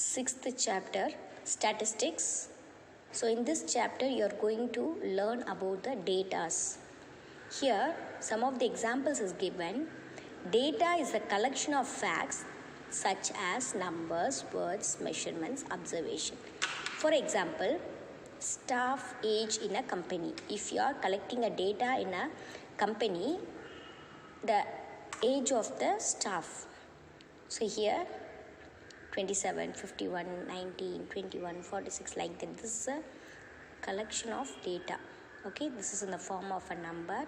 sixth chapter, statistics. So in this chapter you are going to learn about the datas. Here some of the examples is given. Data is the collection of facts such as numbers, words, measurements, observation. For example, staff age in a company. If you are collecting a data in a company, the age of the staff. So here 27, 51, 19, 21, 46 like that. This is a collection of data. Okay, this is in the form of a number,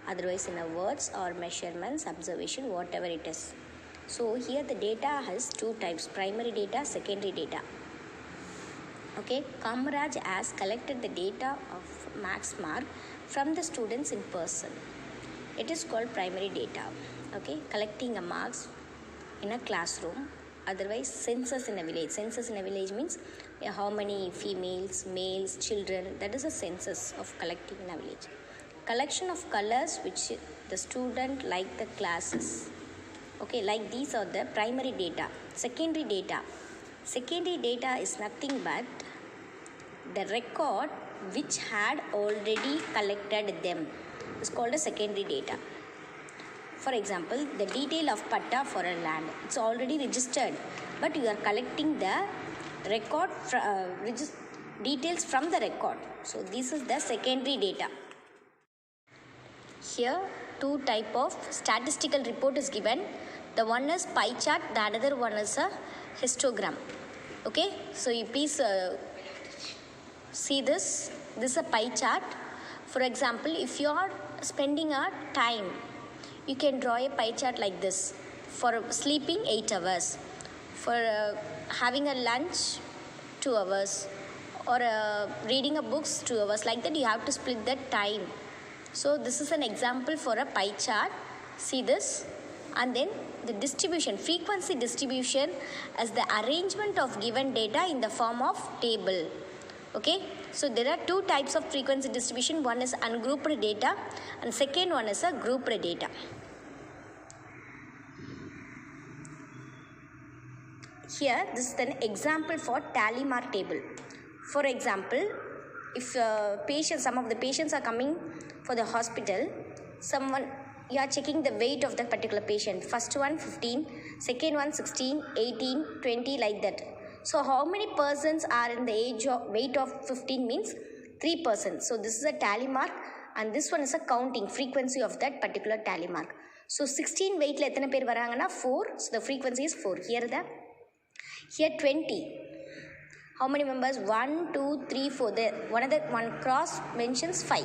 otherwise in a words or measurements, observation, whatever it is. So here the data has two types, primary data, secondary data. Okay, Kamaraj has collected the data of max mark from the students in person. It is called primary data. Okay, collecting a marks in a classroom. Otherwise, census in a village. Census in a village means how many females, males, children. That is a census of collecting in a village. Collection of colors which the student like the classes. Okay, like these are the primary data. Secondary data. Secondary data is nothing but the record which had already collected them. It's called a secondary data. For example, the detail of patta for a land. It's already registered, but you are collecting the record, details from the record. So this is the secondary data. Here, two type of statistical report is given. The one is pie chart, the other one is a histogram. Okay, so you please see this. This is a pie chart. For example, if you are spending a time, you can draw a pie chart like this. For sleeping 8 hours, for having a lunch 2 hours, or reading a books 2 hours. Like that you have to split that time. So this is an example for a pie chart. See this. And then the distribution, frequency distribution as the arrangement of given data in the form of table. Okay, so there are two types of frequency distribution. One is ungrouped data and second one is a grouped data. Here this is an example for tally mark table. For example, if some of the patients are coming for the hospital, you are checking the weight of the particular patient. First one 15, second one 16, 18, 20 like that. So how many persons are in the weight of 15 means 3 persons. So this is a tally mark and this one is a counting frequency of that particular tally mark. So 16 weight la ethana per varanga 4, so the frequency is 4. Here 20. How many members? 1, 2, 3, 4. One cross mentions 5.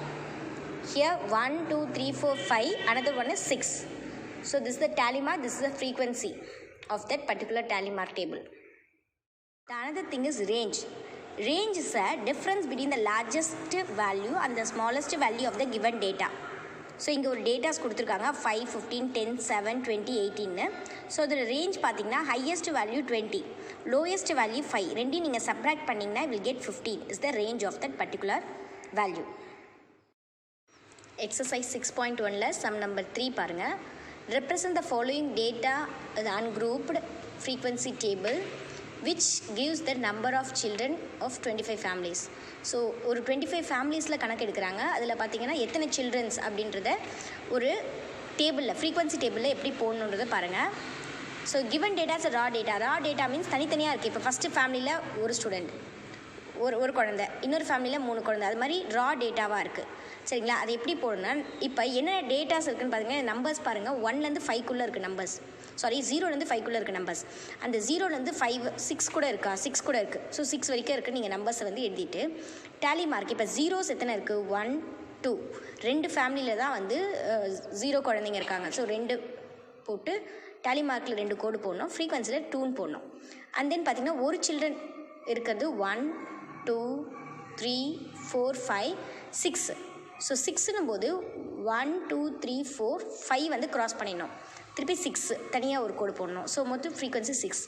Here 1, 2, 3, 4, 5. Another one is 6. So this is the tally mark. This is the frequency of that particular tally mark table. The another thing is range. Range is a difference between the largest value and the smallest value of the given data. So இங்க ஒரு datas கொடுத்திருக்காங்க 5, 15, 10, 7, 20, 18. So the range பாத்தீங்கன்னா highest value 20, lowest value 5. ரெண்டையும் நீங்க subtract பண்ணீங்கன்னா will get 15 is the range of that particular value. Exercise 6.1ல sum number 3 பாருங்க. Represent the following data the ungrouped frequency table which gives the number of children of 25 families. So ஒரு 25 ஃபேமிலிஸில் கணக்கு எடுக்கிறாங்க. அதில் பார்த்தீங்கன்னா எத்தனை சில்ட்ரன்ஸ் அப்படின்றத ஒரு டேபிளில் ஃப்ரீக்வன்சி டேபிளில் எப்படி போடணுன்றதை பாருங்கள். So given datas raw data means தனித்தனியாக இருக்குது. இப்போ ஃபஸ்ட்டு ஃபேமிலியில் ஒரு ஸ்டூடெண்ட், ஒரு குழந்தை, இன்னொரு ஃபேமிலியில் 3 குழந்தை, அது மாதிரி ரா டேட்டாவாக இருக்குது. சரிங்களா, அது எப்படி போடணும்னா இப்போ என்ன டேட்டாஸ் இருக்குதுன்னு பார்த்தீங்கன்னா நம்பர்ஸ் பாருங்கள். 1லேருந்து 5க்குள்ளே இருக்குது நம்பர்ஸ், 0லேருந்து 5க்குள்ளே இருக்குது நம்பர்ஸ். அந்த 0லேருந்து 5, 6 கூட இருக்கா, 6 கூட இருக்குது. ஸோ 6 வரைக்கும் இருக்குது. நீங்கள் நம்பர்ஸை வந்து எழுதிட்டு டேலி மார்க் இப்போ ஜீரோஸ் எத்தனை இருக்குது 1, 2. 2 ஃபேமிலியில் தான் வந்து 0 குழந்தைங்க இருக்காங்க. ஸோ 2 போட்டு டேலி மார்க்கில் 2 கோடு போடணும், ஃப்ரீக்வன்சியில் 2ன்னு போடணும். அண்ட் தென் பார்த்தீங்கன்னா ஒரு சில்ட்ரன் இருக்கிறது 1, 2, 3, 4, 5, 6. ஸோ 6ன்னும் போது 1, 2, 3, 4, 5 வந்து க்ராஸ் பண்ணிடணும். திருப்பி 6 தனியாக ஒரு கோடு போடணும். ஸோ மொத்தம் ஃப்ரீக்வன்சி 6.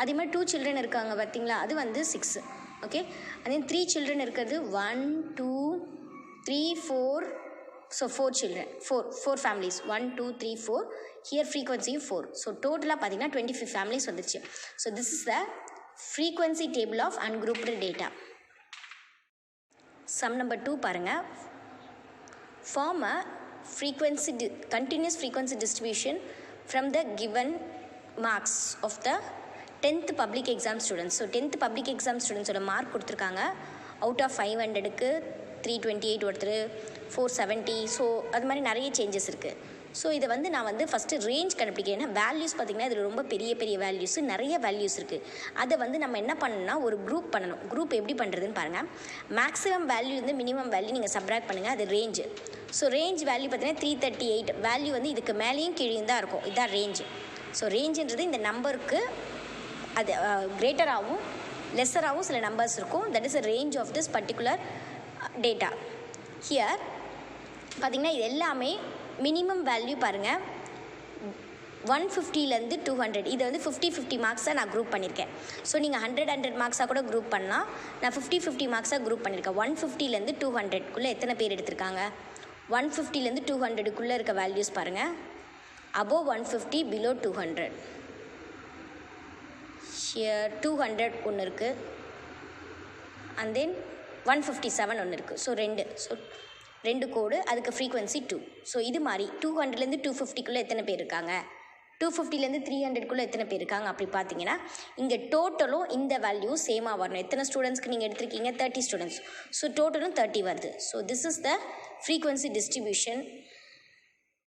அதே மாதிரி 2 சில்ட்ரன் இருக்காங்க பார்த்தீங்களா, அது வந்து 6. ஓகே, அதே 3 சில்ட்ரன் இருக்கிறது 1, 2, 3, 4. So 4 children, 4 families, 1, 2, 3, 4. ஹியர் ஃப்ரீக்வன்சியும் 4. ஸோ டோட்டலாக பார்த்தீங்கன்னா 25 ஃபேமிலிஸ் வந்துருச்சு. So this is the frequency table of ungrouped data. Sum number 2 பாருங்க. Form a continuous frequency distribution from the given marks of the 10th public exam students. So 10th public exam students ஓட mark கொடுத்துருக்காங்க. Out of 500க்கு 328 ஒருத்தர் 470. So அது மாதிரி நிறைய changes இருக்குது. So இதை வந்து நான் வந்து ஃபஸ்ட்டு ரேஞ்ச் கண்டுபிடிக்கிறேன். ஏன்னா வேல்யூஸ் பார்த்திங்கன்னா இதில் ரொம்ப பெரிய பெரிய வேல்யூஸு நிறைய வேல்யூஸ் இருக்குது. அதை வந்து நம்ம என்ன பண்ணணும்னா ஒரு குரூப் பண்ணணும். குரூப் எப்படி பண்ணுறதுன்னு பாருங்கள். மேக்ஸிமம் வேல்யூ வந்து மினிமம் வேல்யூ நீங்கள் சப்ராக்ட் பண்ணுங்கள், அது ரேஞ்சு. ஸோ ரேஞ்ச் வேல்யூ பார்த்திங்கன்னா 338 வேல்யூ வந்து இதுக்கு மேலேயும் கீழே தான் இருக்கும். இதுதான் ரேஞ்சு. ஸோ ரேஞ்சுன்றது இந்த நம்பருக்கு அது கிரேட்டராகவும் லெஸராகவும் சில நம்பர்ஸ் இருக்கும். That is a range of this particular data. Here பார்த்திங்கன்னா இது எல்லாமே மினிமம் வேல்யூ பாருங்கள் 150லேருந்து 200. இதை வந்து 50 மார்க்ஸாக நான் குரூப் பண்ணியிருக்கேன். ஸோ நீங்கள் 100 மார்க்ஸாக கூட குரூப் பண்ணலாம். நான் 50 மார்க்ஸாக குரூப் பண்ணியிருக்கேன். 150லேருந்து 200க்குள்ளே எத்தனை பேர் எடுத்திருக்காங்க? 150லேருந்து 200க்குள்ளே இருக்க வேல்யூஸ் பாருங்கள். above 150, below 200. here 200 ஒன்று இருக்குது, and then 157 ஒன்று இருக்குது. ஸோ ரெண்டு கோடு, அதுக்கு ஃப்ரீக்வன்சி 2. ஸோ இது மாதிரி 200லேருந்து 250க்குள்ளே எத்தனை பேர் இருக்காங்க, 250லேருந்து 300க்குள்ளே எத்தனை பேர் இருக்காங்க அப்படி பார்த்தீங்கன்னா இங்கே டோட்டலும் இந்த வேல்யூ சேமாக வரணும். எத்தனை ஸ்டூடெண்ட்ஸ்க்கு நீங்கள் எடுத்திருக்கீங்க? 30 ஸ்டூடெண்ட்ஸ். ஸோ டோட்டலும் 30 வருது. So this is the frequency distribution